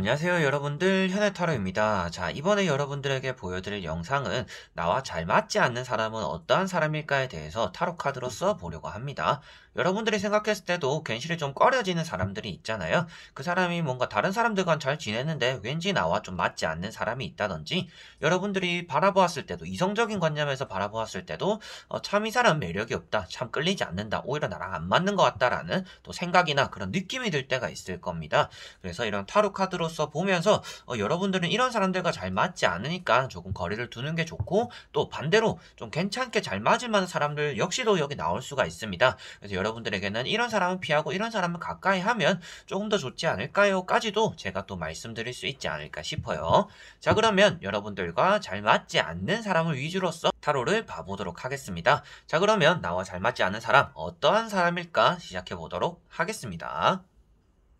안녕하세요 여러분들, 현해타로입니다. 자, 이번에 여러분들에게 보여드릴 영상은 나와 잘 맞지 않는 사람은 어떠한 사람일까에 대해서 타로 카드로써 보려고 합니다. 여러분들이 생각했을 때도 괜시리 좀 꺼려지는 사람들이 있잖아요. 그 사람이 뭔가 다른 사람들과 잘 지내는데 왠지 나와 좀 맞지 않는 사람이 있다든지, 여러분들이 바라보았을 때도, 이성적인 관념에서 바라보았을 때도 참 이 사람 매력이 없다, 참 끌리지 않는다, 오히려 나랑 안 맞는 것 같다라는 또 생각이나 그런 느낌이 들 때가 있을 겁니다. 그래서 이런 타로 카드로서 보면서 여러분들은 이런 사람들과 잘 맞지 않으니까 조금 거리를 두는 게 좋고, 또 반대로 좀 괜찮게 잘 맞을 만한 사람들 역시도 여기 나올 수가 있습니다. 그래서 여러분들에게는 이런 사람은 피하고 이런 사람은 가까이 하면 조금 더 좋지 않을까요? 까지도 제가 또 말씀드릴 수 있지 않을까 싶어요. 자, 그러면 여러분들과 잘 맞지 않는 사람을 위주로서 타로를 봐보도록 하겠습니다. 자, 그러면 나와 잘 맞지 않는 사람, 어떠한 사람일까 시작해 보도록 하겠습니다.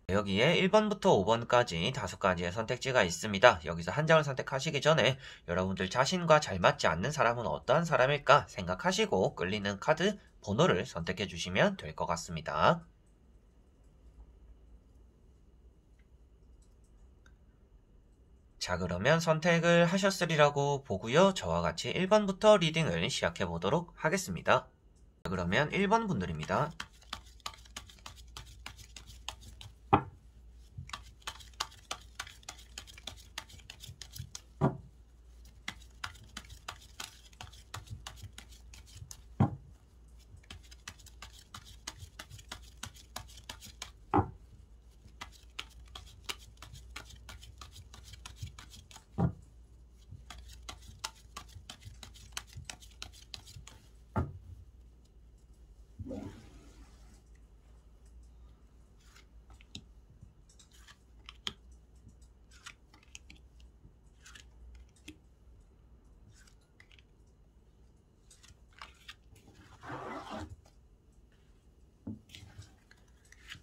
여기에 1번부터 5번까지 5가지의 선택지가 있습니다. 여기서 한 장을 선택하시기 전에 여러분들 자신과 잘 맞지 않는 사람은 어떠한 사람일까 생각하시고 끌리는 카드 번호를 선택해 주시면 될 것 같습니다. 자, 그러면 선택을 하셨으리라고 보고요. 저와 같이 1번부터 리딩을 시작해 보도록 하겠습니다. 자, 그러면 1번 분들입니다.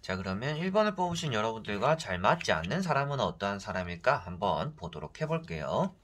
자, 그러면 1번을 뽑으신 여러분들과 잘 맞지 않는 사람은 어떠한 사람일까 한번 보도록 해볼게요.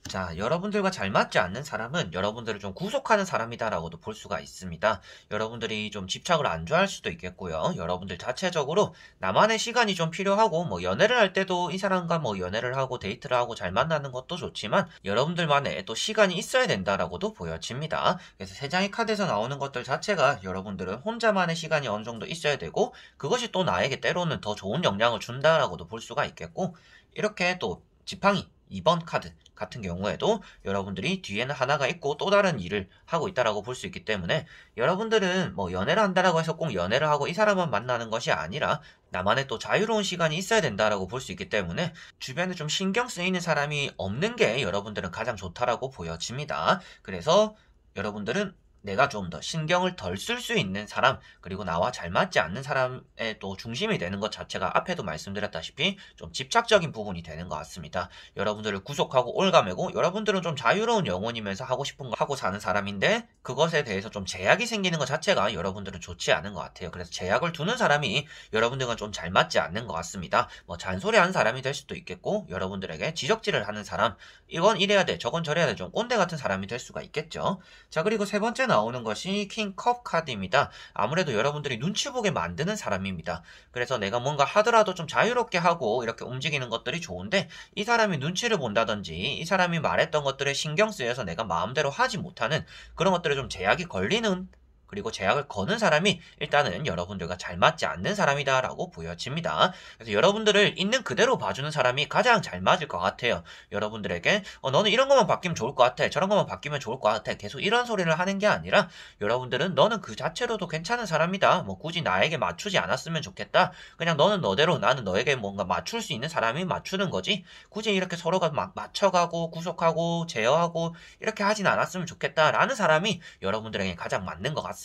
자, 여러분들과 잘 맞지 않는 사람은 여러분들을 좀 구속하는 사람이다라고도 볼 수가 있습니다. 여러분들이 좀 집착을 안 좋아할 수도 있겠고요. 여러분들 자체적으로 나만의 시간이 좀 필요하고, 연애를 할 때도 이 사람과 연애를 하고 데이트를 하고 잘 만나는 것도 좋지만 여러분들만의 또 시간이 있어야 된다라고도 보여집니다. 그래서 세 장의 카드에서 나오는 것들 자체가 여러분들은 혼자만의 시간이 어느 정도 있어야 되고, 그것이 또 나에게 때로는 더 좋은 영향을 준다라고도 볼 수가 있겠고, 이렇게 또 지팡이 2번 카드 같은 경우에도 여러분들이 뒤에는 하나가 있고 또 다른 일을 하고 있다라고 볼 수 있기 때문에, 여러분들은 연애를 한다라고 해서 꼭 연애를 하고 이 사람만 만나는 것이 아니라 나만의 또 자유로운 시간이 있어야 된다라고 볼 수 있기 때문에 주변에 좀 신경 쓰이는 사람이 없는 게 여러분들은 가장 좋다라고 보여집니다. 그래서 여러분들은 내가 좀 더 신경을 덜 쓸 수 있는 사람, 그리고 나와 잘 맞지 않는 사람의 또 중심이 되는 것 자체가 앞에도 말씀드렸다시피 좀 집착적인 부분이 되는 것 같습니다. 여러분들을 구속하고 올가매고, 여러분들은 좀 자유로운 영혼이면서 하고 싶은 거 하고 사는 사람인데 그것에 대해서 좀 제약이 생기는 것 자체가 여러분들은 좋지 않은 것 같아요. 그래서 제약을 두는 사람이 여러분들과 좀 잘 맞지 않는 것 같습니다. 잔소리하는 사람이 될 수도 있겠고, 여러분들에게 지적질을 하는 사람, 이건 이래야 돼, 저건 저래야 돼, 좀 꼰대 같은 사람이 될 수가 있겠죠. 자, 그리고 세 번째 나오는 것이 킹 컵 카드입니다. 아무래도 여러분들이 눈치 보게 만드는 사람입니다. 그래서 내가 뭔가 하더라도 좀 자유롭게 하고 이렇게 움직이는 것들이 좋은데, 이 사람이 눈치를 본다든지 이 사람이 말했던 것들에 신경 쓰여서 내가 마음대로 하지 못하는 그런 것들에 좀 제약이 걸리는, 그리고 제약을 거는 사람이 일단은 여러분들과 잘 맞지 않는 사람이다라고 보여집니다. 그래서 여러분들을 있는 그대로 봐주는 사람이 가장 잘 맞을 것 같아요. 여러분들에게 너는 이런 것만 바뀌면 좋을 것 같아, 저런 것만 바뀌면 좋을 것 같아, 계속 이런 소리를 하는 게 아니라, 여러분들은 너는 그 자체로도 괜찮은 사람이다, 굳이 나에게 맞추지 않았으면 좋겠다, 그냥 너는 너대로, 나는 너에게 뭔가 맞출 수 있는 사람이 맞추는 거지, 굳이 이렇게 서로가 막 맞춰가고 구속하고 제어하고 이렇게 하진 않았으면 좋겠다라는 사람이 여러분들에게 가장 맞는 것 같습니다.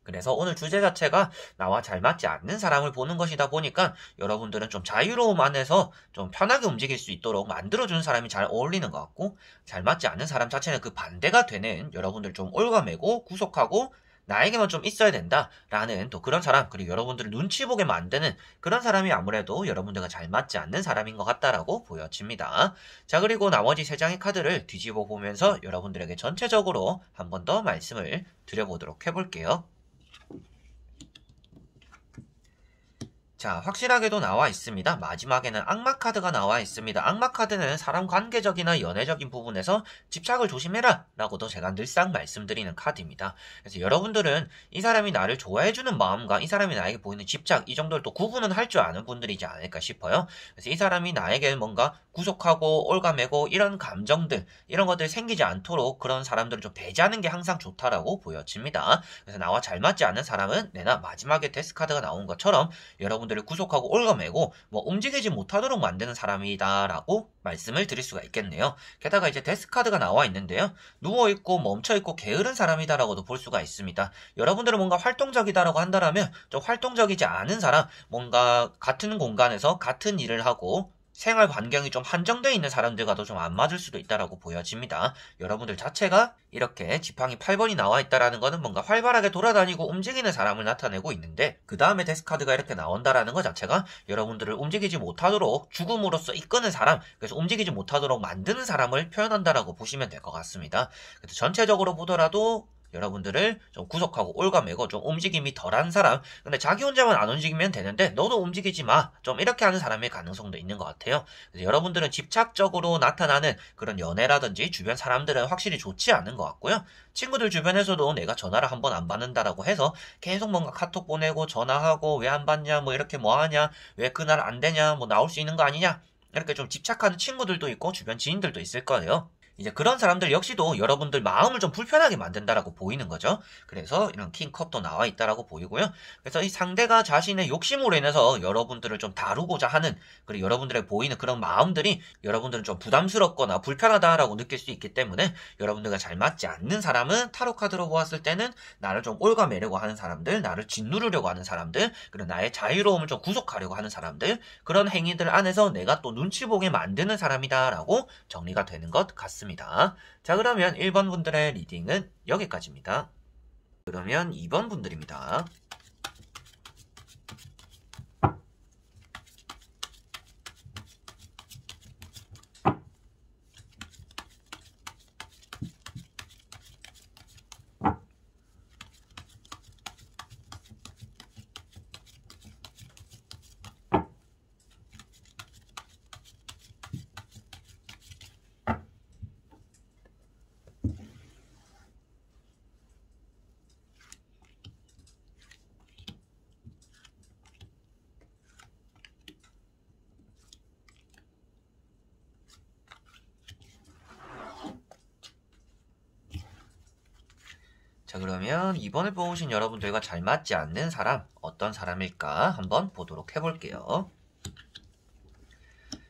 그래서 오늘 주제 자체가 나와 잘 맞지 않는 사람을 보는 것이다 보니까 여러분들은 좀 자유로움 안에서 좀 편하게 움직일 수 있도록 만들어주는 사람이 잘 어울리는 것 같고, 잘 맞지 않는 사람 자체는 그 반대가 되는, 여러분들 좀 올가매고 구속하고 나에게만 좀 있어야 된다라는 또 그런 사람, 그리고 여러분들을 눈치 보게 만드는 그런 사람이 아무래도 여러분들과 잘 맞지 않는 사람인 것 같다라고 보여집니다. 자, 그리고 나머지 세 장의 카드를 뒤집어 보면서 여러분들에게 전체적으로 한 번 더 말씀을 드려보도록 해볼게요. 자, 확실하게도 나와 있습니다. 마지막에는 악마 카드가 나와 있습니다. 악마 카드는 사람 관계적이나 연애적인 부분에서 집착을 조심해라 라고도 제가 늘상 말씀드리는 카드입니다. 그래서 여러분들은 이 사람이 나를 좋아해주는 마음과 이 사람이 나에게 보이는 집착, 이 정도를 또 구분은 할 줄 아는 분들이지 않을까 싶어요. 그래서 이 사람이 나에게 뭔가 구속하고 올가매고 이런 감정들, 이런 것들이 생기지 않도록 그런 사람들을 좀 배제하는 게 항상 좋다라고 보여집니다. 그래서 나와 잘 맞지 않는 사람은 내나 마지막에 데스 카드가 나온 것처럼 여러분들을 구속하고 올가매고 뭐 움직이지 못하도록 만드는 사람이다라고 말씀을 드릴 수가 있겠네요. 게다가 이제 데스 카드가 나와 있는데요. 누워있고 멈춰있고 게으른 사람이다라고도 볼 수가 있습니다. 여러분들은 뭔가 활동적이다라고 한다면 좀 활동적이지 않은 사람, 뭔가 같은 공간에서 같은 일을 하고 생활 반경이 좀 한정되어 있는 사람들과도 좀 안 맞을 수도 있다라고 보여집니다. 여러분들 자체가 이렇게 지팡이 8번이 나와 있다라는 거는 뭔가 활발하게 돌아다니고 움직이는 사람을 나타내고 있는데 그 다음에 데스카드가 이렇게 나온다라는 것 자체가 여러분들을 움직이지 못하도록 죽음으로써 이끄는 사람, 그래서 움직이지 못하도록 만드는 사람을 표현한다라고 보시면 될 것 같습니다. 그래서 전체적으로 보더라도 여러분들을 좀 구속하고 올가매고 좀 움직임이 덜한 사람, 근데 자기 혼자만 안 움직이면 되는데 너도 움직이지 마, 좀 이렇게 하는 사람의 가능성도 있는 것 같아요. 그래서 여러분들은 집착적으로 나타나는 그런 연애라든지 주변 사람들은 확실히 좋지 않은 것 같고요. 친구들 주변에서도 내가 전화를 한 번 안 받는다라고 해서 계속 뭔가 카톡 보내고 전화하고 왜 안 받냐, 뭐 이렇게 뭐 하냐, 왜 그날 안 되냐, 뭐 나올 수 있는 거 아니냐, 이렇게 좀 집착하는 친구들도 있고 주변 지인들도 있을 거예요. 이제 그런 사람들 역시도 여러분들 마음을 좀 불편하게 만든다라고 보이는 거죠. 그래서 이런 킹컵도 나와 있다라고 보이고요. 그래서 이 상대가 자신의 욕심으로 인해서 여러분들을 좀 다루고자 하는, 그리고 여러분들의 보이는 그런 마음들이 여러분들은 좀 부담스럽거나 불편하다라고 느낄 수 있기 때문에 여러분들과 잘 맞지 않는 사람은 타로 카드로 보았을 때는 나를 좀 올가매려고 하는 사람들, 나를 짓누르려고 하는 사람들, 그리고 나의 자유로움을 좀 구속하려고 하는 사람들, 그런 행위들 안에서 내가 또 눈치 보게 만드는 사람이다라고 정리가 되는 것 같습니다. 자, 그러면 1번 분들의 리딩은 여기까지입니다. 그러면 2번 분들입니다. 자, 그러면 이번에 뽑으신 여러분들과 잘 맞지 않는 사람, 어떤 사람일까 한번 보도록 해볼게요.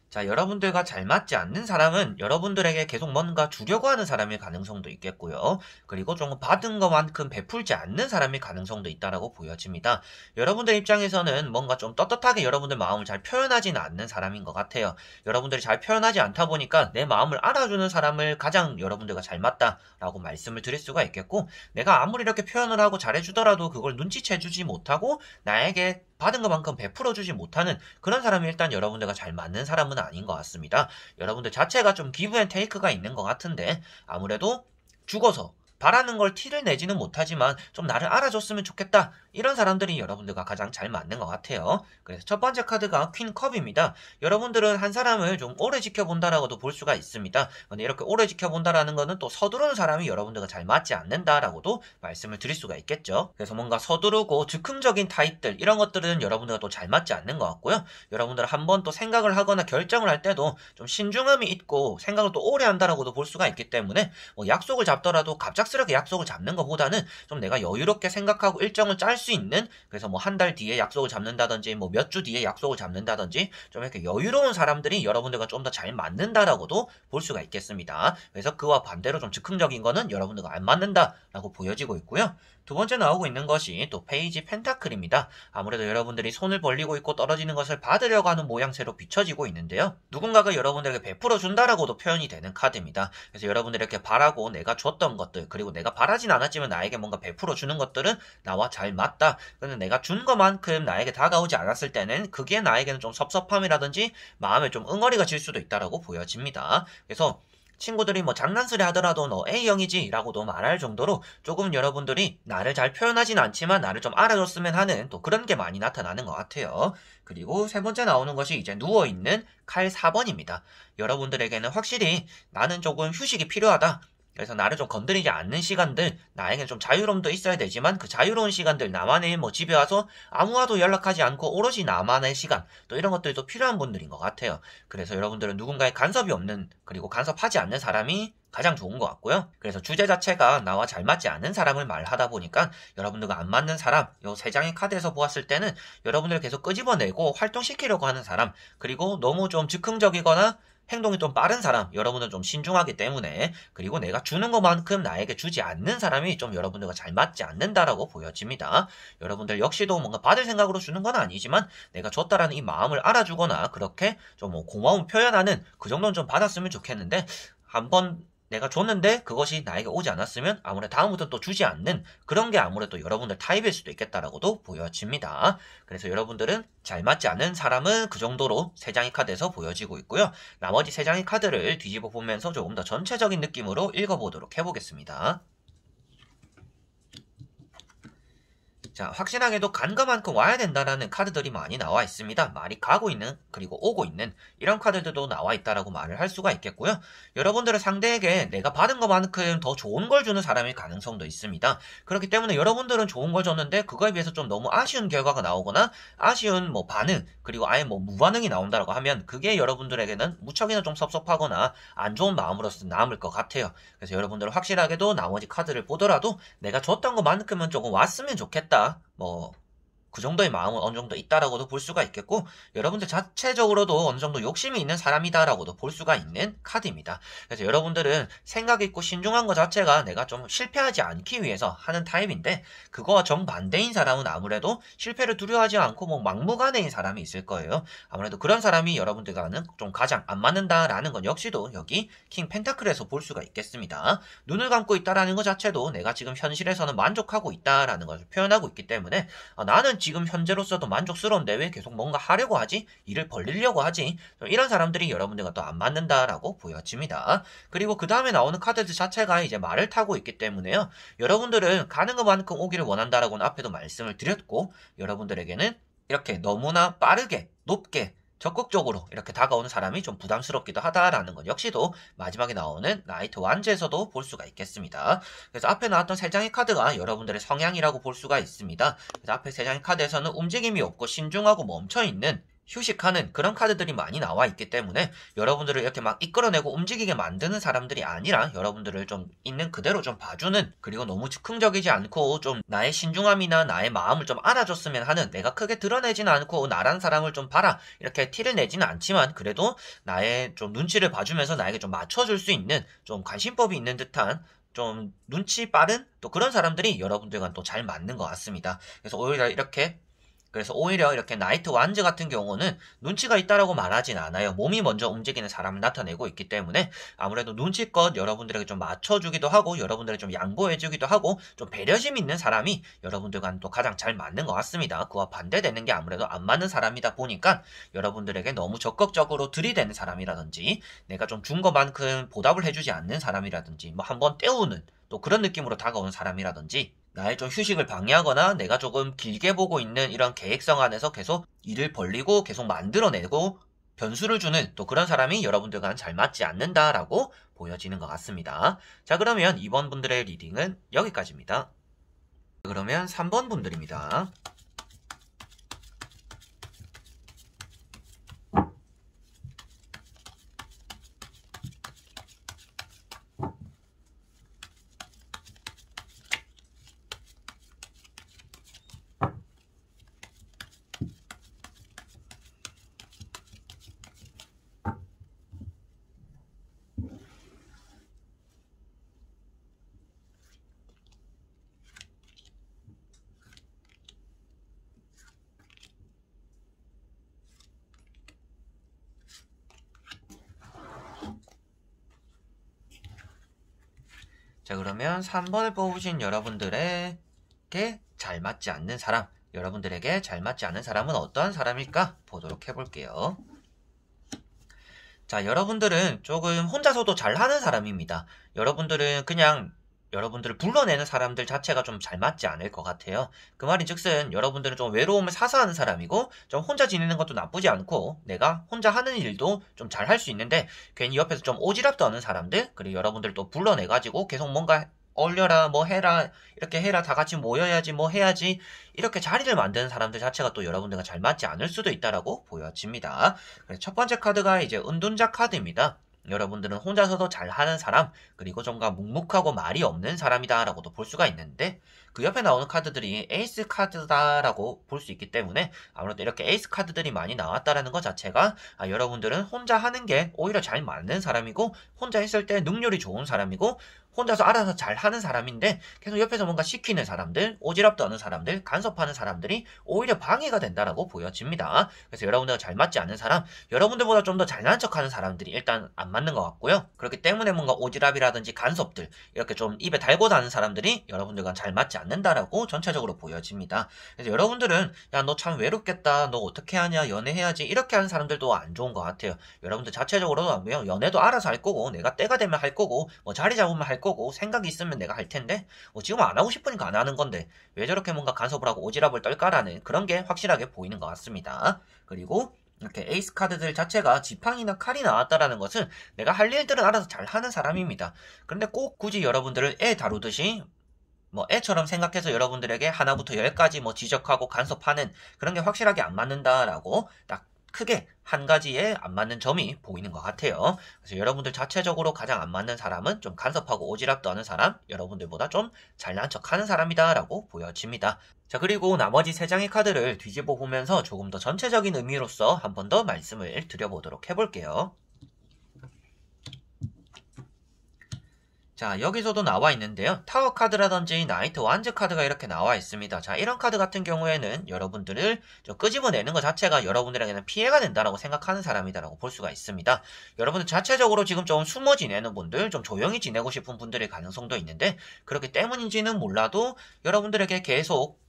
자, 여러분들과 잘 맞지 않는 사람은 여러분들에게 계속 뭔가 주려고 하는 사람일 가능성도 있겠고요. 그리고 좀 받은 것만큼 베풀지 않는 사람일 가능성도 있다라고 보여집니다. 여러분들 입장에서는 뭔가 좀 떳떳하게 여러분들 마음을 잘 표현하지는 않는 사람인 것 같아요. 여러분들이 잘 표현하지 않다 보니까 내 마음을 알아주는 사람을 가장 여러분들과 잘 맞다라고 말씀을 드릴 수가 있겠고, 내가 아무리 이렇게 표현을 하고 잘해주더라도 그걸 눈치채주지 못하고 나에게 받은 것만큼 베풀어주지 못하는 그런 사람이 일단 여러분들과 잘 맞는 사람은 아닌 것 같습니다. 여러분들 자체가 좀 기브 앤 테이크가 있는 것 같은데 아무래도 죽어서 바라는 걸 티를 내지는 못하지만 좀 나를 알아줬으면 좋겠다, 이런 사람들이 여러분들과 가장 잘 맞는 것 같아요. 그래서 첫 번째 카드가 퀸컵입니다. 여러분들은 한 사람을 좀 오래 지켜본다라고도 볼 수가 있습니다. 근데 이렇게 오래 지켜본다라는 거는 또 서두르는 사람이 여러분들과 잘 맞지 않는다라고도 말씀을 드릴 수가 있겠죠. 그래서 뭔가 서두르고 즉흥적인 타입들, 이런 것들은 여러분들과 또 잘 맞지 않는 것 같고요. 여러분들 한번 또 생각을 하거나 결정을 할 때도 좀 신중함이 있고 생각을 또 오래 한다라고도 볼 수가 있기 때문에 뭐 약속을 잡더라도 갑작스럽게 약속을 잡는 것보다는 좀 내가 여유롭게 생각하고 일정을 짤 수 있는, 그래서 뭐 한 달 뒤에 약속을 잡는다든지 뭐 몇 주 뒤에 약속을 잡는다든지 좀 이렇게 여유로운 사람들이 여러분들과 좀 더 잘 맞는다라고도 볼 수가 있겠습니다. 그래서 그와 반대로 좀 즉흥적인 거는 여러분들과 안 맞는다라고 보여지고 있고요. 두 번째 나오고 있는 것이 또 페이지 펜타클입니다. 아무래도 여러분들이 손을 벌리고 있고 떨어지는 것을 받으려고 하는 모양새로 비춰지고 있는데요. 누군가가 여러분들에게 베풀어 준다라고도 표현이 되는 카드입니다. 그래서 여러분들이 이렇게 바라고 내가 줬던 것들, 그리고 내가 바라진 않았지만 나에게 뭔가 베풀어 주는 것들은 나와 잘 맞다. 근데 내가 준 것만큼 나에게 다가오지 않았을 때는 그게 나에게는 좀 섭섭함이라든지 마음에 좀 응어리가 질 수도 있다라고 보여집니다. 그래서 친구들이 뭐 장난스레 하더라도 너 A형이지 라고도 말할 정도로 조금 여러분들이 나를 잘 표현하진 않지만 나를 좀 알아줬으면 하는 또 그런 게 많이 나타나는 것 같아요. 그리고 세 번째 나오는 것이 이제 누워있는 칼 4번입니다. 여러분들에게는 확실히 나는 조금 휴식이 필요하다. 그래서 나를 좀 건드리지 않는 시간들, 나에겐 좀 자유로움도 있어야 되지만 그 자유로운 시간들, 나만의 뭐 집에 와서 아무와도 연락하지 않고 오롯이 나만의 시간, 또 이런 것들도 필요한 분들인 것 같아요. 그래서 여러분들은 누군가의 간섭이 없는, 그리고 간섭하지 않는 사람이 가장 좋은 것 같고요. 그래서 주제 자체가 나와 잘 맞지 않는 사람을 말하다 보니까 여러분들과 안 맞는 사람, 요 세 장의 카드에서 보았을 때는 여러분들을 계속 끄집어내고 활동시키려고 하는 사람, 그리고 너무 좀 즉흥적이거나 행동이 좀 빠른 사람, 여러분은 좀 신중하기 때문에, 그리고 내가 주는 것만큼 나에게 주지 않는 사람이 좀 여러분들과 잘 맞지 않는다라고 보여집니다. 여러분들 역시도 뭔가 받을 생각으로 주는 건 아니지만 내가 줬다라는 이 마음을 알아주거나 그렇게 좀 뭐 고마움 표현하는 그 정도는 좀 받았으면 좋겠는데, 한번 내가 줬는데 그것이 나에게 오지 않았으면 아무래도 다음부터는 또 주지 않는 그런 게 아무래도 여러분들 타입일 수도 있겠다라고도 보여집니다. 그래서 여러분들은 잘 맞지 않는 사람은 그 정도로 세 장의 카드에서 보여지고 있고요. 나머지 세 장의 카드를 뒤집어 보면서 조금 더 전체적인 느낌으로 읽어보도록 해보겠습니다. 자, 확실하게도 간 것만큼 와야 된다라는 카드들이 많이 나와 있습니다. 말이 가고 있는, 그리고 오고 있는 이런 카드들도 나와 있다라고 말을 할 수가 있겠고요. 여러분들은 상대에게 내가 받은 것만큼 더 좋은 걸 주는 사람일 가능성도 있습니다. 그렇기 때문에 여러분들은 좋은 걸 줬는데 그거에 비해서 좀 너무 아쉬운 결과가 나오거나 아쉬운 뭐 반응, 그리고 아예 뭐 무반응이 나온다라고 하면 그게 여러분들에게는 무척이나 좀 섭섭하거나 안 좋은 마음으로서 남을 것 같아요. 그래서 여러분들은 확실하게도 나머지 카드를 보더라도 내가 줬던 것만큼은 조금 왔으면 좋겠다. 그 정도의 마음은 어느 정도 있다라고도 볼 수가 있겠고, 여러분들 자체적으로도 어느 정도 욕심이 있는 사람이다라고도 볼 수가 있는 카드입니다. 그래서 여러분들은 생각 있고 신중한 것 자체가 내가 좀 실패하지 않기 위해서 하는 타입인데, 그거와 정반대인 사람은 아무래도 실패를 두려워하지 않고 뭐 막무가내인 사람이 있을 거예요. 아무래도 그런 사람이 여러분들과는 좀 가장 안 맞는다라는 건 역시도 여기 킹 펜타클에서 볼 수가 있겠습니다. 눈을 감고 있다라는 것 자체도 내가 지금 현실에서는 만족하고 있다라는 것을 표현하고 있기 때문에 나는 지금 현재로서도 만족스러운데 왜 계속 뭔가 하려고 하지? 일을 벌리려고 하지? 이런 사람들이 여러분들과 또 안 맞는다라고 보여집니다. 그리고 그 다음에 나오는 카드들 자체가 이제 말을 타고 있기 때문에요. 여러분들은 가는 것만큼 오기를 원한다라고는 앞에도 말씀을 드렸고, 여러분들에게는 이렇게 너무나 빠르게, 높게, 적극적으로 이렇게 다가오는 사람이 좀 부담스럽기도 하다라는 것 역시도 마지막에 나오는 나이트 완즈에서도 볼 수가 있겠습니다. 그래서 앞에 나왔던 세 장의 카드가 여러분들의 성향이라고 볼 수가 있습니다. 그래서 앞에 세 장의 카드에서는 움직임이 없고 신중하고 멈춰있는, 휴식하는 그런 카드들이 많이 나와 있기 때문에 여러분들을 이렇게 막 이끌어내고 움직이게 만드는 사람들이 아니라 여러분들을 좀 있는 그대로 좀 봐주는, 그리고 너무 즉흥적이지 않고 좀 나의 신중함이나 나의 마음을 좀 알아줬으면 하는, 내가 크게 드러내지는 않고 나란 사람을 좀 봐라 이렇게 티를 내지는 않지만 그래도 나의 좀 눈치를 봐주면서 나에게 좀 맞춰줄 수 있는, 좀 관심법이 있는 듯한, 좀 눈치 빠른 또 그런 사람들이 여러분들과 또 잘 맞는 것 같습니다. 그래서 오히려 이렇게 나이트 완즈 같은 경우는 눈치가 있다라고 말하진 않아요. 몸이 먼저 움직이는 사람을 나타내고 있기 때문에 아무래도 눈치껏 여러분들에게 좀 맞춰주기도 하고 여러분들에게 좀 양보해주기도 하고 좀 배려심 있는 사람이 여러분들과는 또 가장 잘 맞는 것 같습니다. 그와 반대되는 게 아무래도 안 맞는 사람이다 보니까 여러분들에게 너무 적극적으로 들이대는 사람이라든지 내가 좀 준 것만큼 보답을 해주지 않는 사람이라든지 뭐 한번 때우는 또 그런 느낌으로 다가오는 사람이라든지 나의 좀 휴식을 방해하거나 내가 조금 길게 보고 있는 이런 계획성 안에서 계속 일을 벌리고 계속 만들어내고 변수를 주는 또 그런 사람이 여러분들과는 잘 맞지 않는다라고 보여지는 것 같습니다. 자, 그러면 이번 분들의 리딩은 여기까지입니다. 그러면 3번 분들입니다. 자, 그러면 3번을 뽑으신 여러분들에게 잘 맞지 않는 사람, 여러분들에게 잘 맞지 않는 사람은 어떠한 사람일까 보도록 해볼게요. 자, 여러분들은 조금 혼자서도 잘하는 사람입니다. 여러분들은 그냥 여러분들을 불러내는 사람들 자체가 좀 잘 맞지 않을 것 같아요. 그 말인즉슨 여러분들은 좀 외로움을 사사하는 사람이고 좀 혼자 지내는 것도 나쁘지 않고 내가 혼자 하는 일도 좀 잘 할 수 있는데 괜히 옆에서 좀 오지랖 떠는 사람들 그리고 여러분들 또 불러내가지고 계속 뭔가 얼려라 뭐 해라 이렇게 해라 다 같이 모여야지 뭐 해야지 이렇게 자리를 만드는 사람들 자체가 또 여러분들과 잘 맞지 않을 수도 있다라고 보여집니다. 그래서 첫 번째 카드가 이제 은둔자 카드입니다. 여러분들은 혼자서도 잘하는 사람 그리고 좀가 묵묵하고 말이 없는 사람이다 라고도 볼 수가 있는데 그 옆에 나오는 카드들이 에이스 카드다라고 볼 수 있기 때문에 아무래도 이렇게 에이스 카드들이 많이 나왔다라는 것 자체가 여러분들은 혼자 하는 게 오히려 잘 맞는 사람이고 혼자 했을 때 능률이 좋은 사람이고 혼자서 알아서 잘하는 사람인데 계속 옆에서 뭔가 시키는 사람들, 오지랖 떠는 사람들, 간섭하는 사람들이 오히려 방해가 된다라고 보여집니다. 그래서 여러분들과 잘 맞지 않는 사람, 여러분들보다 좀 더 잘난 척하는 사람들이 일단 안 맞는 것 같고요. 그렇기 때문에 뭔가 오지랖이라든지 간섭들 이렇게 좀 입에 달고 다는 사람들이 여러분들과 잘 맞지 않는다라고 전체적으로 보여집니다. 그래서 여러분들은 야 너 참 외롭겠다, 너 어떻게 하냐, 연애해야지 이렇게 하는 사람들도 안 좋은 것 같아요. 여러분들 자체적으로도 연애도 알아서 할 거고 내가 때가 되면 할 거고 뭐 자리 잡으면 할 거고 생각이 있으면 내가 할 텐데 지금 안 하고 싶으니까 안 하는 건데 왜 저렇게 뭔가 간섭을 하고 오지랖을 떨까라는 그런 게 확실하게 보이는 것 같습니다. 그리고 이렇게 에이스 카드들 자체가 지팡이나 칼이 나왔다라는 것은 내가 할 일들은 알아서 잘 하는 사람입니다. 그런데 꼭 굳이 여러분들을 애 다루듯이 뭐 애처럼 생각해서 여러분들에게 하나부터 열까지 뭐 지적하고 간섭하는 그런 게 확실하게 안 맞는다라고 딱 크게 한 가지에 안 맞는 점이 보이는 것 같아요. 그래서 여러분들 자체적으로 가장 안 맞는 사람은 좀 간섭하고 오지랖도 하는 사람, 여러분들보다 좀 잘난 척하는 사람이다라고 보여집니다. 자, 그리고 나머지 세 장의 카드를 뒤집어 보면서 조금 더 전체적인 의미로서 한 번 더 말씀을 드려보도록 해볼게요. 자, 여기서도 나와 있는데요. 타워 카드라든지 나이트 완즈 카드가 이렇게 나와 있습니다. 자, 이런 카드 같은 경우에는 여러분들을 좀 끄집어내는 것 자체가 여러분들에게는 피해가 된다라고 생각하는 사람이다라고 볼 수가 있습니다. 여러분들 자체적으로 지금 좀 숨어 지내는 분들, 좀 조용히 지내고 싶은 분들의 가능성도 있는데 그렇기 때문인지는 몰라도 여러분들에게 계속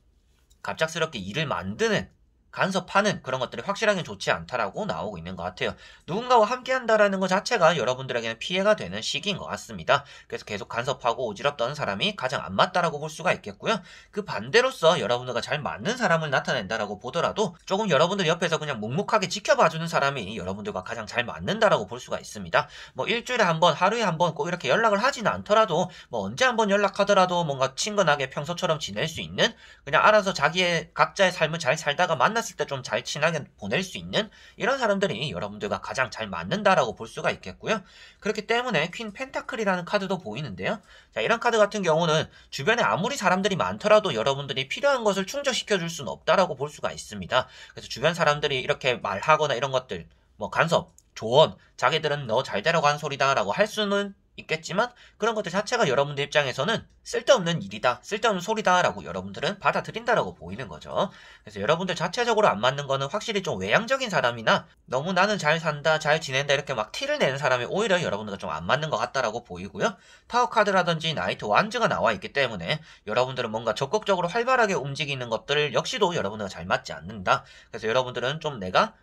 갑작스럽게 일을 만드는 간섭하는 그런 것들이 확실하게 좋지 않다라고 나오고 있는 것 같아요. 누군가와 함께 한다라는 것 자체가 여러분들에게는 피해가 되는 시기인 것 같습니다. 그래서 계속 간섭하고 오지랖 떠는 사람이 가장 안 맞다라고 볼 수가 있겠고요. 그 반대로서 여러분들과 잘 맞는 사람을 나타낸다라고 보더라도 조금 여러분들 옆에서 그냥 묵묵하게 지켜봐주는 사람이 여러분들과 가장 잘 맞는다라고 볼 수가 있습니다. 뭐 일주일에 한 번, 하루에 한 번 꼭 이렇게 연락을 하지는 않더라도 뭐 언제 한 번 연락하더라도 뭔가 친근하게 평소처럼 지낼 수 있는 그냥 알아서 자기의 각자의 삶을 잘 살다가 만났을 때 좀 잘 친하게 보낼 수 있는 이런 사람들이 여러분들과 가장 잘 맞는다라고 볼 수가 있겠고요. 그렇기 때문에 퀸 펜타클이라는 카드도 보이는데요. 자, 이런 카드 같은 경우는 주변에 아무리 사람들이 많더라도 여러분들이 필요한 것을 충족시켜 줄 수는 없다라고 볼 수가 있습니다. 그래서 주변 사람들이 이렇게 말하거나 이런 것들 뭐 간섭, 조언, 자기들은 너 잘 되라고 한 소리다라고 할 수는 있겠지만 그런 것들 자체가 여러분들 입장에서는 쓸데없는 일이다, 쓸데없는 소리다라고 여러분들은 받아들인다라고 보이는 거죠. 그래서 여러분들 자체적으로 안 맞는 거는 확실히 좀 외향적인 사람이나 너무 나는 잘 산다, 잘 지낸다 이렇게 막 티를 내는 사람이 오히려 여러분들과 좀 안 맞는 것 같다라고 보이고요. 타워 카드라든지 나이트 완즈가 나와 있기 때문에 여러분들은 뭔가 적극적으로 활발하게 움직이는 것들 역시도 여러분들과 잘 맞지 않는다. 그래서 여러분들은 좀 내가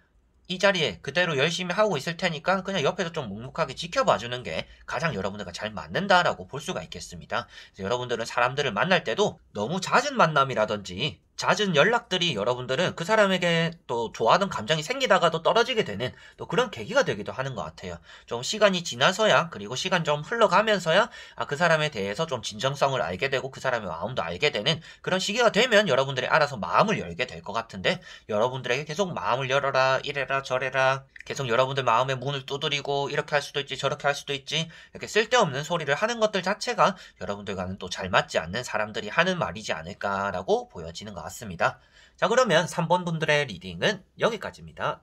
이 자리에 그대로 열심히 하고 있을 테니까 그냥 옆에서 좀 묵묵하게 지켜봐주는 게 가장 여러분들과 잘 맞는다라고 볼 수가 있겠습니다. 그래서 여러분들은 사람들을 만날 때도 너무 잦은 만남이라든지 잦은 연락들이 여러분들은 그 사람에게 또 좋아하는 감정이 생기다가도 떨어지게 되는 또 그런 계기가 되기도 하는 것 같아요. 좀 시간이 지나서야 그리고 시간 좀 흘러가면서야 그 사람에 대해서 좀 진정성을 알게 되고 그 사람의 마음도 알게 되는 그런 시기가 되면 여러분들이 알아서 마음을 열게 될 것 같은데 여러분들에게 계속 마음을 열어라 이래라 저래라 계속 여러분들 마음의 문을 두드리고 이렇게 할 수도 있지 저렇게 할 수도 있지 이렇게 쓸데없는 소리를 하는 것들 자체가 여러분들과는 또 잘 맞지 않는 사람들이 하는 말이지 않을까라고 보여지는 것 같습니다. 자, 그러면 3번 분들의 리딩은 여기까지입니다.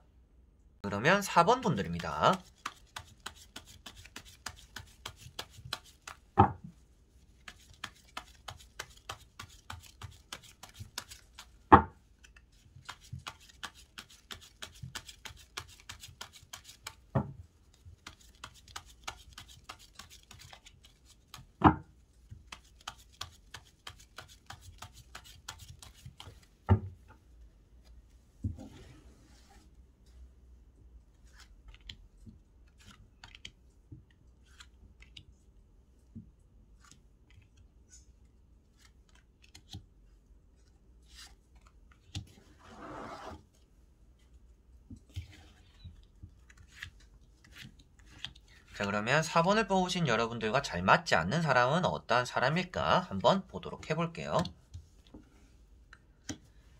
그러면 4번 분들입니다. 자, 그러면 4번을 뽑으신 여러분들과 잘 맞지 않는 사람은 어떠한 사람일까 한번 보도록 해볼게요.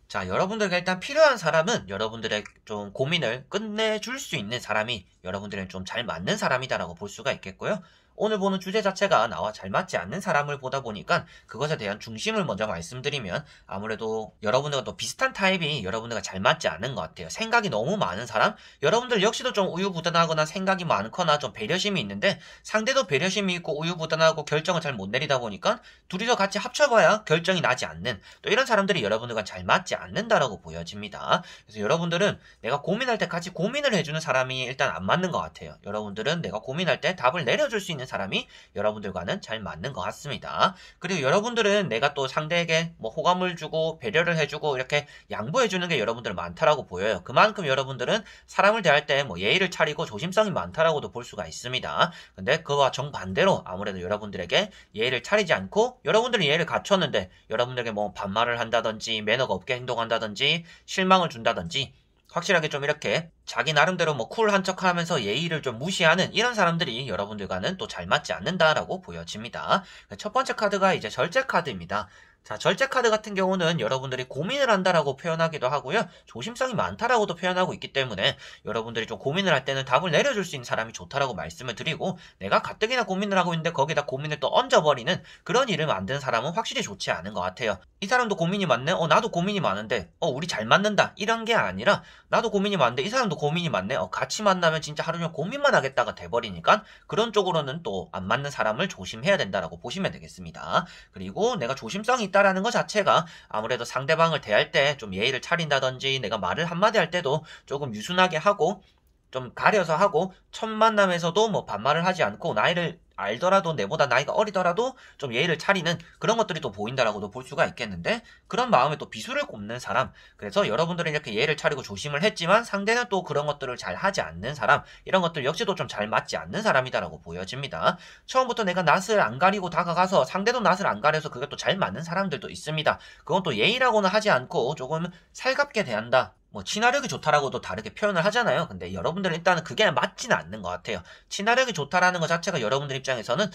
자, 여러분들에게 일단 필요한 사람은 여러분들의 좀 고민을 끝내줄 수 있는 사람이 여러분들은 좀 잘 맞는 사람이다라고 볼 수가 있겠고요. 오늘 보는 주제 자체가 나와 잘 맞지 않는 사람을 보다 보니까 그것에 대한 중심을 먼저 말씀드리면 아무래도 여러분들과 또 비슷한 타입이 여러분들과 잘 맞지 않는 것 같아요. 생각이 너무 많은 사람? 여러분들 역시도 좀 우유부단하거나 생각이 많거나 좀 배려심이 있는데 상대도 배려심이 있고 우유부단하고 결정을 잘 못 내리다 보니까 둘이서 같이 합쳐봐야 결정이 나지 않는 또 이런 사람들이 여러분들과 잘 맞지 않는다라고 보여집니다. 그래서 여러분들은 내가 고민할 때 같이 고민을 해주는 사람이 일단 안 맞는 것 같아요. 여러분들은 내가 고민할 때 답을 내려줄 수 있는 사람이 여러분들과는 잘 맞는 것 같습니다. 그리고 여러분들은 내가 또 상대에게 뭐 호감을 주고 배려를 해주고 이렇게 양보해주는 게 여러분들 많다라고 보여요. 그만큼 여러분들은 사람을 대할 때 뭐 예의를 차리고 조심성이 많다라고도 볼 수가 있습니다. 근데 그와 정반대로 아무래도 여러분들에게 예의를 차리지 않고 여러분들은 예의를 갖췄는데 여러분들에게 뭐 반말을 한다든지 매너가 없게 행동한다든지 실망을 준다든지 확실하게 좀 이렇게 자기 나름대로 뭐 쿨한 척 하면서 예의를 좀 무시하는 이런 사람들이 여러분들과는 또 잘 맞지 않는다라고 보여집니다. 첫 번째 카드가 이제 절제 카드입니다. 자, 절제 카드 같은 경우는 여러분들이 고민을 한다라고 표현하기도 하고요. 조심성이 많다라고도 표현하고 있기 때문에 여러분들이 좀 고민을 할 때는 답을 내려줄 수 있는 사람이 좋다라고 말씀을 드리고 내가 가뜩이나 고민을 하고 있는데 거기다 고민을 또 얹어버리는 그런 일을 만드는 사람은 확실히 좋지 않은 것 같아요. 이 사람도 고민이 많네? 나도 고민이 많은데 우리 잘 맞는다 이런 게 아니라 나도 고민이 많은데 이 사람도 고민이 많네? 같이 만나면 진짜 하루 종일 고민만 하겠다가 돼버리니까 그런 쪽으로는 또 안 맞는 사람을 조심해야 된다라고 보시면 되겠습니다. 그리고 내가 조심성이 있다라는 것 자체가 아무래도 상대방을 대할 때 좀 예의를 차린다든지 내가 말을 한마디 할 때도 조금 유순하게 하고 좀 가려서 하고 첫 만남에서도 뭐 반말을 하지 않고 나이를 알더라도 내보다 나이가 어리더라도 좀 예의를 차리는 그런 것들이 또 보인다라고도 볼 수가 있겠는데 그런 마음에 또 비수를 꼽는 사람 그래서 여러분들은 이렇게 예의를 차리고 조심을 했지만 상대는 또 그런 것들을 잘 하지 않는 사람 이런 것들 역시도 좀 잘 맞지 않는 사람이다라고 보여집니다. 처음부터 내가 낯을 안 가리고 다가가서 상대도 낯을 안 가려서 그게 또 잘 맞는 사람들도 있습니다. 그건 또 예의라고는 하지 않고 조금 살갑게 대한다. 뭐 친화력이 좋다라고도 다르게 표현을 하잖아요. 근데 여러분들은 일단은 그게 맞지는 않는 것 같아요. 친화력이 좋다라는 것 자체가 여러분들 입장에서는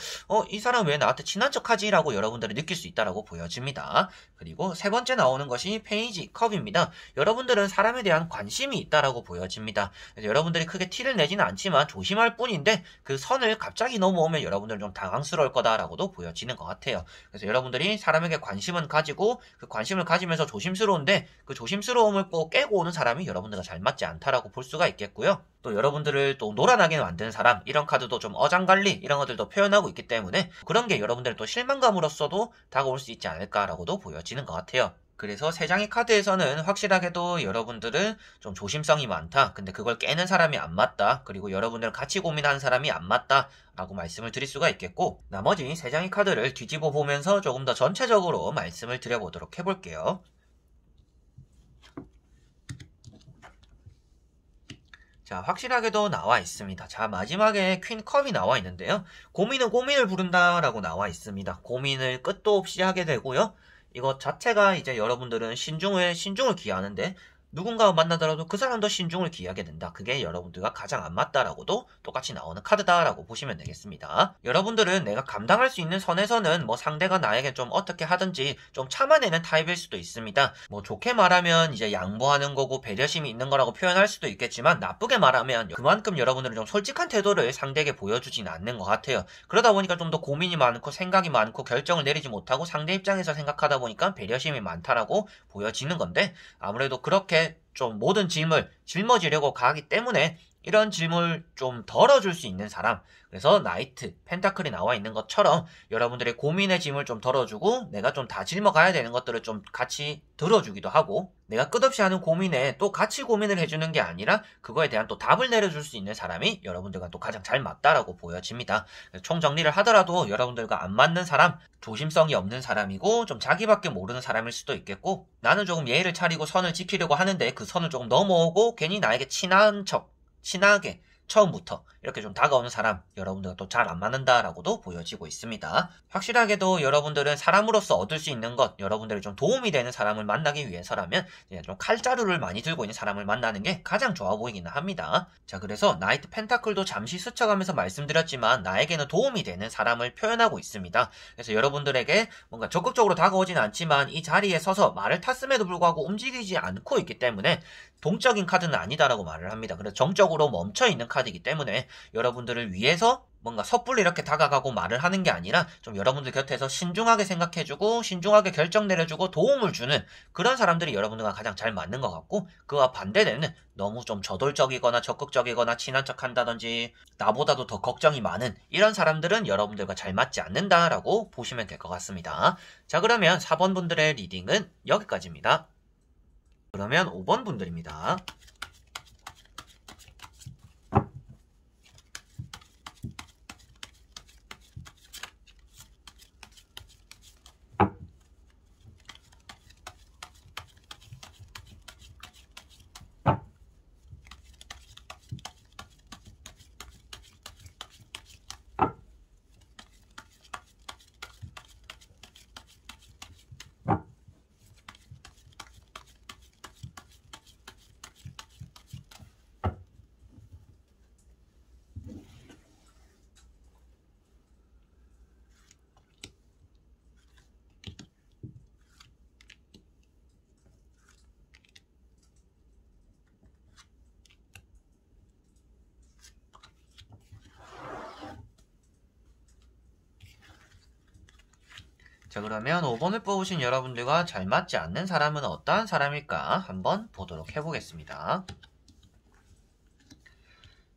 이 사람 왜 나한테 친한 척하지? 라고 여러분들이 느낄 수 있다라고 보여집니다. 그리고 세 번째 나오는 것이 페이지 컵입니다. 여러분들은 사람에 대한 관심이 있다라고 보여집니다. 그래서 여러분들이 크게 티를 내지는 않지만 조심할 뿐인데 그 선을 갑자기 넘어오면 여러분들은 좀 당황스러울 거다라고도 보여지는 것 같아요. 그래서 여러분들이 사람에게 관심은 가지고 그 관심을 가지면서 조심스러운데 그 조심스러움을 꼭 깨고 오는 사람이 여러분들과 잘 맞지 않다라고 볼 수가 있겠고요. 또 여러분들을 또 놀아나게 만드는 사람 이런 카드도 좀 어장관리 이런 것들도 표현하고 있기 때문에 그런 게 여러분들의 또 실망감으로서도 다가올 수 있지 않을까라고도 보여지는 것 같아요. 그래서 세 장의 카드에서는 확실하게도 여러분들은 좀 조심성이 많다. 근데 그걸 깨는 사람이 안 맞다. 그리고 여러분들은 같이 고민하는 사람이 안 맞다. 라고 말씀을 드릴 수가 있겠고 나머지 세 장의 카드를 뒤집어 보면서 조금 더 전체적으로 말씀을 드려보도록 해볼게요. 자, 확실하게도 나와 있습니다. 자, 마지막에 퀸컵이 나와 있는데요. 고민은 고민을 부른다라고 나와 있습니다. 고민을 끝도 없이 하게 되고요. 이것 자체가 이제 여러분들은 신중을 기하는데 누군가와 만나더라도 그 사람도 신중을 기하게 된다. 그게 여러분들과 가장 안 맞다라고도 똑같이 나오는 카드다라고 보시면 되겠습니다. 여러분들은 내가 감당할 수 있는 선에서는 뭐 상대가 나에게 좀 어떻게 하든지 좀 참아내는 타입일 수도 있습니다. 뭐 좋게 말하면 이제 양보하는 거고 배려심이 있는 거라고 표현할 수도 있겠지만 나쁘게 말하면 그만큼 여러분들은 좀 솔직한 태도를 상대에게 보여주진 않는 것 같아요. 그러다 보니까 좀 더 고민이 많고 생각이 많고 결정을 내리지 못하고 상대 입장에서 생각하다 보니까 배려심이 많다라고 보여지는 건데 아무래도 그렇게 좀 모든 짐을 짊어지려고 가기 때문에 이런 짐을 좀 덜어줄 수 있는 사람 그래서 나이트, 펜타클이 나와 있는 것처럼 여러분들의 고민의 짐을 좀 덜어주고 내가 좀 다 짊어가야 되는 것들을 좀 같이 들어주기도 하고 내가 끝없이 하는 고민에 또 같이 고민을 해주는 게 아니라 그거에 대한 또 답을 내려줄 수 있는 사람이 여러분들과 또 가장 잘 맞다라고 보여집니다. 총정리를 하더라도 여러분들과 안 맞는 사람, 조심성이 없는 사람이고 좀 자기밖에 모르는 사람일 수도 있겠고 나는 조금 예의를 차리고 선을 지키려고 하는데 그 선을 조금 넘어오고 괜히 나에게 친한 척, 친하게 처음부터 이렇게 좀 다가오는 사람, 여러분들과 또 잘 안 맞는다라고도 보여지고 있습니다. 확실하게도 여러분들은 사람으로서 얻을 수 있는 것, 여러분들이 좀 도움이 되는 사람을 만나기 위해서라면 좀 칼자루를 많이 들고 있는 사람을 만나는 게 가장 좋아 보이기는 합니다. 자, 그래서 나이트 펜타클도 잠시 스쳐가면서 말씀드렸지만 나에게는 도움이 되는 사람을 표현하고 있습니다. 그래서 여러분들에게 뭔가 적극적으로 다가오진 않지만 이 자리에 서서 말을 탔음에도 불구하고 움직이지 않고 있기 때문에 동적인 카드는 아니다라고 말을 합니다. 그래서 정적으로 멈춰있는 카드이기 때문에 여러분들을 위해서 뭔가 섣불리 이렇게 다가가고 말을 하는 게 아니라 좀 여러분들 곁에서 신중하게 생각해주고 신중하게 결정 내려주고 도움을 주는 그런 사람들이 여러분들과 가장 잘 맞는 것 같고, 그와 반대되는 너무 좀 저돌적이거나 적극적이거나 친한 척 한다든지 나보다도 더 걱정이 많은 이런 사람들은 여러분들과 잘 맞지 않는다라고 보시면 될 것 같습니다. 자, 그러면 4번 분들의 리딩은 여기까지입니다. 그러면 5번 분들입니다. 자, 그러면 5번을 뽑으신 여러분들과 잘 맞지 않는 사람은 어떠한 사람일까 한번 보도록 해보겠습니다.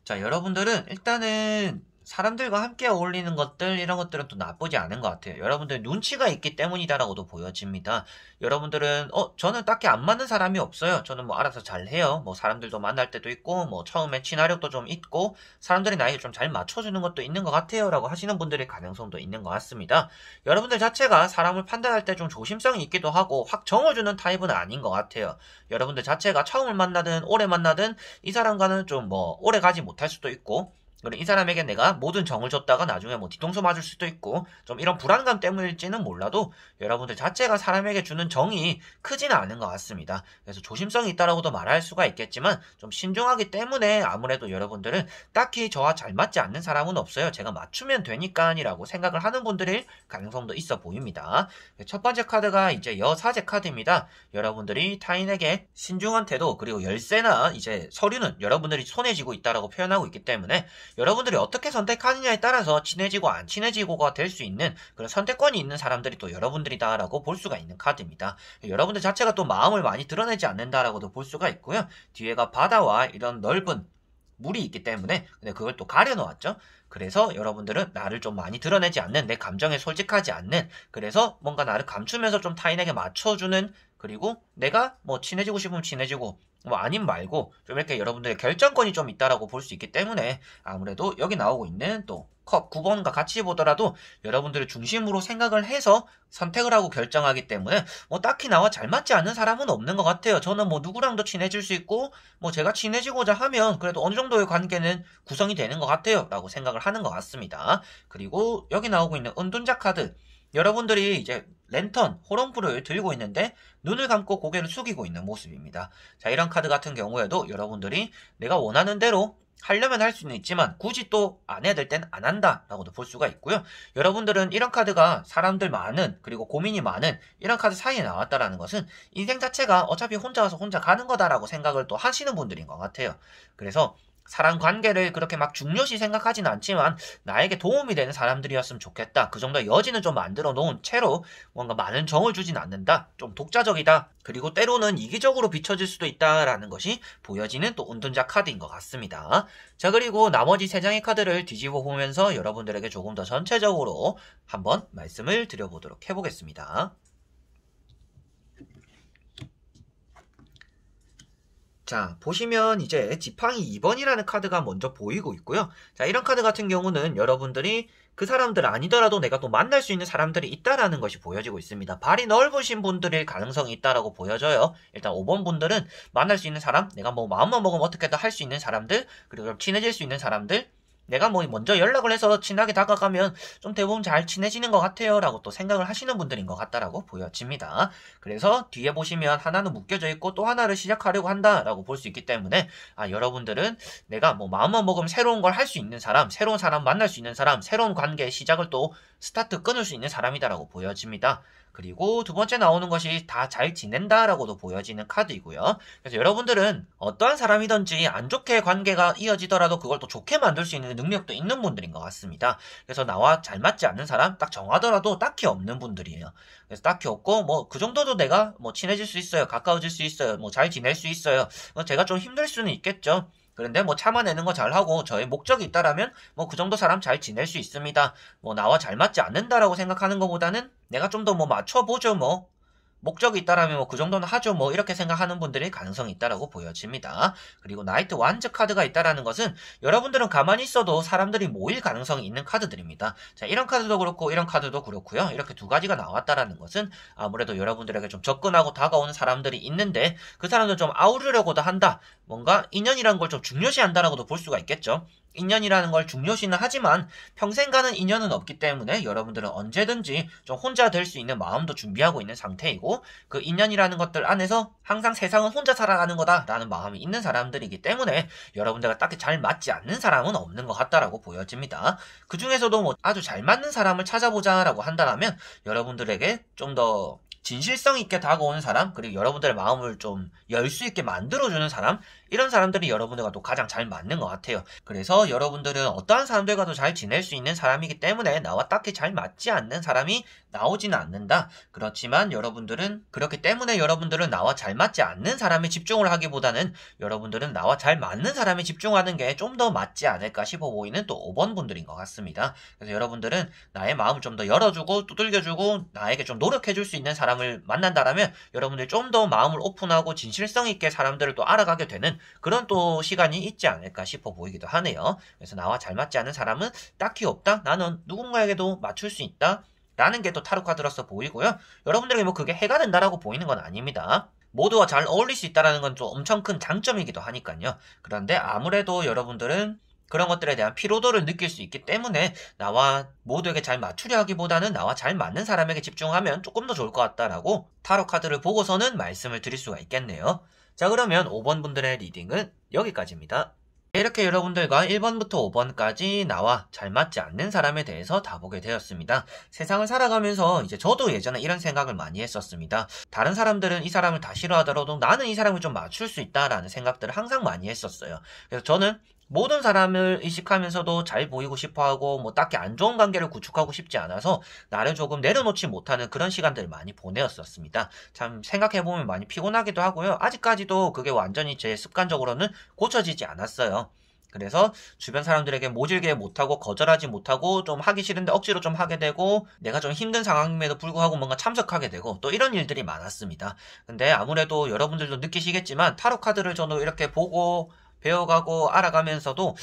자, 여러분들은 일단은 사람들과 함께 어울리는 것들, 이런 것들은 또 나쁘지 않은 것 같아요. 여러분들 눈치가 있기 때문이다라고도 보여집니다. 여러분들은 저는 딱히 안 맞는 사람이 없어요. 저는 뭐 알아서 잘해요. 뭐 사람들도 만날 때도 있고 뭐 처음에 친화력도 좀 있고 사람들이 나에게 좀 잘 맞춰주는 것도 있는 것 같아요 라고 하시는 분들의 가능성도 있는 것 같습니다. 여러분들 자체가 사람을 판단할 때 좀 조심성이 있기도 하고 확 정을 주는 타입은 아닌 것 같아요. 여러분들 자체가 처음을 만나든 오래 만나든 이 사람과는 좀 뭐 오래 가지 못할 수도 있고, 이 사람에게 내가 모든 정을 줬다가 나중에 뭐 뒤통수 맞을 수도 있고 좀 이런 불안감 때문일지는 몰라도 여러분들 자체가 사람에게 주는 정이 크지는 않은 것 같습니다. 그래서 조심성이 있다라고도 말할 수가 있겠지만 좀 신중하기 때문에 아무래도 여러분들은 딱히 저와 잘 맞지 않는 사람은 없어요. 제가 맞추면 되니까라고 생각을 하는 분들일 가능성도 있어 보입니다. 첫 번째 카드가 이제 여사제 카드입니다. 여러분들이 타인에게 신중한 태도 그리고 열쇠나 이제 서류는 여러분들이 손에 쥐고 있다라고 표현하고 있기 때문에 여러분들이 어떻게 선택하느냐에 따라서 친해지고 안 친해지고가 될 수 있는 그런 선택권이 있는 사람들이 또 여러분들이다라고 볼 수가 있는 카드입니다. 여러분들 자체가 또 마음을 많이 드러내지 않는다라고도 볼 수가 있고요. 뒤에가 바다와 이런 넓은 물이 있기 때문에 근데 그걸 또 가려놓았죠. 그래서 여러분들은 나를 좀 많이 드러내지 않는, 내 감정에 솔직하지 않는, 그래서 뭔가 나를 감추면서 좀 타인에게 맞춰주는, 그리고 내가 뭐 친해지고 싶으면 친해지고 뭐 아님 말고 좀 이렇게 여러분들의 결정권이 좀 있다라고 볼 수 있기 때문에 아무래도 여기 나오고 있는 또 컵 9번과 같이 보더라도 여러분들을 중심으로 생각을 해서 선택을 하고 결정하기 때문에 뭐 딱히 나와 잘 맞지 않는 사람은 없는 것 같아요. 저는 뭐 누구랑도 친해질 수 있고 뭐 제가 친해지고자 하면 그래도 어느 정도의 관계는 구성이 되는 것 같아요 라고 생각을 하는 것 같습니다. 그리고 여기 나오고 있는 은둔자 카드, 여러분들이 이제 랜턴, 호롱불을 들고 있는데 눈을 감고 고개를 숙이고 있는 모습입니다. 자, 이런 카드 같은 경우에도 여러분들이 내가 원하는 대로 하려면 할 수는 있지만 굳이 또 안 해야 될 땐 안 한다 라고도 볼 수가 있고요. 여러분들은 이런 카드가 사람들 많은 그리고 고민이 많은 이런 카드 사이에 나왔다라는 것은 인생 자체가 어차피 혼자 와서 혼자 가는 거다라고 생각을 또 하시는 분들인 것 같아요. 그래서 사람 관계를 그렇게 막 중요시 생각하지는 않지만 나에게 도움이 되는 사람들이었으면 좋겠다. 그 정도의 여지는 좀 만들어 놓은 채로 뭔가 많은 정을 주진 않는다. 좀 독자적이다. 그리고 때로는 이기적으로 비춰질 수도 있다라는 것이 보여지는 또 은둔자 카드인 것 같습니다. 자, 그리고 나머지 3장의 카드를 뒤집어 보면서 여러분들에게 조금 더 전체적으로 한번 말씀을 드려보도록 해보겠습니다. 자, 보시면 이제 지팡이 2번이라는 카드가 먼저 보이고 있고요. 자, 이런 카드 같은 경우는 여러분들이 그 사람들 아니더라도 내가 또 만날 수 있는 사람들이 있다라는 것이 보여지고 있습니다. 발이 넓으신 분들일 가능성이 있다라고 보여져요. 일단 5번 분들은 만날 수 있는 사람, 내가 뭐 마음만 먹으면 어떻게든 할 수 있는 사람들, 그리고 좀 친해질 수 있는 사람들, 내가 뭐 먼저 연락을 해서 친하게 다가가면 좀 대부분 잘 친해지는 것 같아요 라고 또 생각을 하시는 분들인 것 같다라고 보여집니다. 그래서 뒤에 보시면 하나는 묶여져 있고 또 하나를 시작하려고 한다라고 볼 수 있기 때문에 여러분들은 내가 뭐 마음만 먹으면 새로운 걸 할 수 있는 사람, 새로운 사람 만날 수 있는 사람, 새로운 관계의 시작을 또 스타트 끊을 수 있는 사람이다라고 보여집니다. 그리고 두 번째 나오는 것이 다 잘 지낸다라고도 보여지는 카드이고요. 그래서 여러분들은 어떠한 사람이든지 안 좋게 관계가 이어지더라도 그걸 또 좋게 만들 수 있는 능력도 있는 분들인 것 같습니다. 그래서 나와 잘 맞지 않는 사람 딱 정하더라도 딱히 없는 분들이에요. 그래서 딱히 없고 뭐 그 정도도 내가 뭐 친해질 수 있어요. 가까워질 수 있어요. 뭐 잘 지낼 수 있어요. 제가 좀 힘들 수는 있겠죠. 그런데 뭐 참아내는 거 잘하고 저의 목적이 있다라면 뭐 그 정도 사람 잘 지낼 수 있습니다. 뭐 나와 잘 맞지 않는다라고 생각하는 것보다는 내가 좀 더 뭐 맞춰보죠 뭐. 목적이 있다라면 뭐 그 정도는 하죠 뭐 이렇게 생각하는 분들이 가능성이 있다라고 보여집니다. 그리고 나이트 완즈 카드가 있다라는 것은 여러분들은 가만히 있어도 사람들이 모일 가능성이 있는 카드들입니다. 자, 이런 카드도 그렇고 이런 카드도 그렇고요. 이렇게 두 가지가 나왔다라는 것은 아무래도 여러분들에게 좀 접근하고 다가오는 사람들이 있는데 그 사람들 좀 아우르려고도 한다. 뭔가 인연이라는 걸 좀 중요시한다라고도 볼 수가 있겠죠. 인연이라는 걸 중요시는 하지만 평생 가는 인연은 없기 때문에 여러분들은 언제든지 좀 혼자 될 수 있는 마음도 준비하고 있는 상태이고 그 인연이라는 것들 안에서 항상 세상은 혼자 살아가는 거다라는 마음이 있는 사람들이기 때문에 여러분들과 딱히 잘 맞지 않는 사람은 없는 것 같다라고 보여집니다. 그 중에서도 뭐 아주 잘 맞는 사람을 찾아보자라고 한다면 여러분들에게 좀 더 진실성 있게 다가오는 사람, 그리고 여러분들의 마음을 좀 열 수 있게 만들어주는 사람, 이런 사람들이 여러분들과 또 가장 잘 맞는 것 같아요. 그래서 여러분들은 어떠한 사람들과도 잘 지낼 수 있는 사람이기 때문에 나와 딱히 잘 맞지 않는 사람이 나오지는 않는다. 그렇지만 여러분들은 그렇기 때문에 여러분들은 나와 잘 맞지 않는 사람에 집중을 하기보다는 여러분들은 나와 잘 맞는 사람에 집중하는 게 좀 더 맞지 않을까 싶어 보이는 또 5번 분들인 것 같습니다. 그래서 여러분들은 나의 마음을 좀 더 열어주고 두들겨주고 나에게 좀 노력해줄 수 있는 사람을 만난다라면 여러분들이 좀 더 마음을 오픈하고 진실성 있게 사람들을 또 알아가게 되는 그런 또 시간이 있지 않을까 싶어 보이기도 하네요. 그래서 나와 잘 맞지 않은 사람은 딱히 없다. 나는 누군가에게도 맞출 수 있다. 라는 게 또 타로 카드로서 보이고요. 여러분들에게 뭐 그게 해가 된다라고 보이는 건 아닙니다. 모두와 잘 어울릴 수 있다는 건 좀 엄청 큰 장점이기도 하니까요. 그런데 아무래도 여러분들은 그런 것들에 대한 피로도를 느낄 수 있기 때문에 나와 모두에게 잘 맞추려 하기보다는 나와 잘 맞는 사람에게 집중하면 조금 더 좋을 것 같다라고 타로 카드를 보고서는 말씀을 드릴 수가 있겠네요. 자, 그러면 5번 분들의 리딩은 여기까지입니다. 이렇게 여러분들과 1번부터 5번까지 나와 잘 맞지 않는 사람에 대해서 다 보게 되었습니다. 세상을 살아가면서 이제 저도 예전에 이런 생각을 많이 했었습니다. 다른 사람들은 이 사람을 다 싫어하더라도 나는 이 사람을 좀 맞출 수 있다라는 생각들을 항상 많이 했었어요. 그래서 저는 모든 사람을 의식하면서도 잘 보이고 싶어하고 뭐 딱히 안 좋은 관계를 구축하고 싶지 않아서 나를 조금 내려놓지 못하는 그런 시간들을 많이 보내었었습니다. 참 생각해보면 많이 피곤하기도 하고요. 아직까지도 그게 완전히 제 습관적으로는 고쳐지지 않았어요. 그래서 주변 사람들에게 모질게 못하고 거절하지 못하고 좀 하기 싫은데 억지로 좀 하게 되고 내가 좀 힘든 상황임에도 불구하고 뭔가 참석하게 되고 또 이런 일들이 많았습니다. 근데 아무래도 여러분들도 느끼시겠지만 타로 카드를 저도 이렇게 보고 배워가고 알아가면서도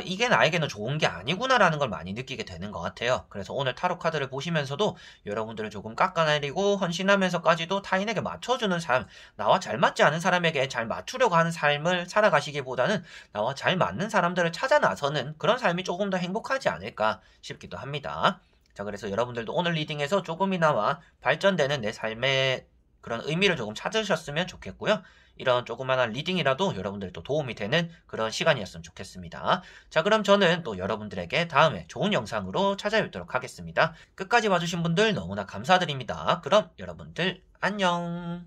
이게 나에게는 좋은 게 아니구나라는 걸 많이 느끼게 되는 것 같아요. 그래서 오늘 타로 카드를 보시면서도 여러분들을 조금 깎아내리고 헌신하면서까지도 타인에게 맞춰주는 삶, 나와 잘 맞지 않은 사람에게 잘 맞추려고 하는 삶을 살아가시기보다는 나와 잘 맞는 사람들을 찾아 나서는 그런 삶이 조금 더 행복하지 않을까 싶기도 합니다. 자, 그래서 여러분들도 오늘 리딩에서 조금이나마 발전되는 내 삶의 그런 의미를 조금 찾으셨으면 좋겠고요. 이런 조그마한 리딩이라도 여러분들 또 도움이 되는 그런 시간이었으면 좋겠습니다. 자, 그럼 저는 또 여러분들에게 다음에 좋은 영상으로 찾아뵙도록 하겠습니다. 끝까지 봐주신 분들 너무나 감사드립니다. 그럼 여러분들 안녕.